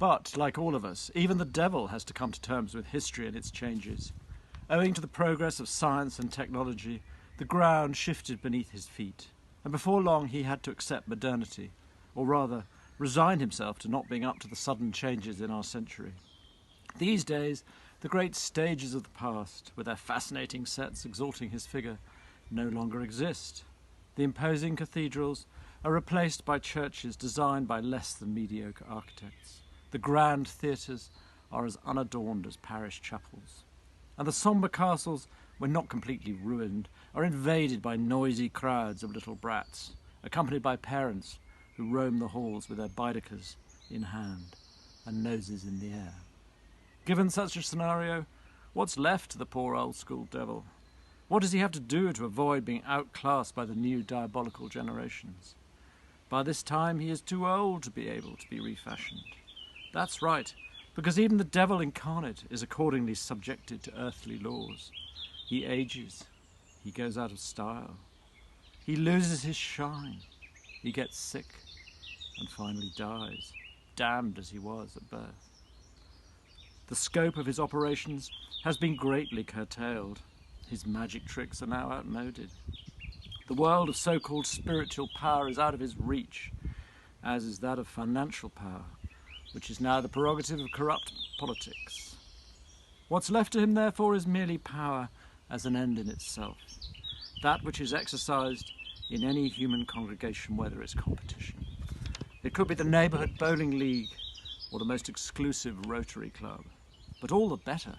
But, like all of us, even the devil has to come to terms with history and its changes. Owing to the progress of science and technology, the ground shifted beneath his feet, and before long he had to accept modernity, or rather, resign himself to not being up to the sudden changes in our century. These days, the great stages of the past, with their fascinating sets exalting his figure, no longer exist. The imposing cathedrals are replaced by churches designed by less than mediocre architects. The grand theatres are as unadorned as parish chapels. And the sombre castles, when not completely ruined, are invaded by noisy crowds of little brats, accompanied by parents who roam the halls with their Baedekers in hand and noses in the air. Given such a scenario, what's left to the poor old-school devil? What does he have to do to avoid being outclassed by the new diabolical generations? By this time, he is too old to be able to be refashioned. That's right, because even the devil incarnate is accordingly subjected to earthly laws. He ages, he goes out of style, he loses his shine, he gets sick, and finally dies, damned as he was at birth. The scope of his operations has been greatly curtailed. His magic tricks are now outmoded. The world of so-called spiritual power is out of his reach, as is that of financial power, which is now the prerogative of corrupt politics. What's left to him, therefore, is merely power as an end in itself, that which is exercised in any human congregation where there is competition. It could be the neighbourhood bowling league or the most exclusive Rotary Club, but all the better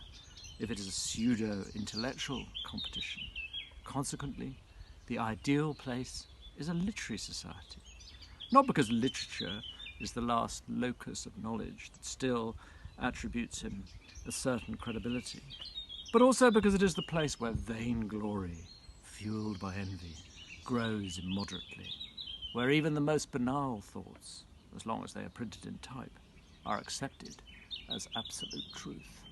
if it is a pseudo-intellectual competition. Consequently, the ideal place is a literary society, not because literature is the last locus of knowledge that still attributes him a certain credibility, but also because it is the place where vainglory, fueled by envy, grows immoderately, where even the most banal thoughts, as long as they are printed in type, are accepted as absolute truth.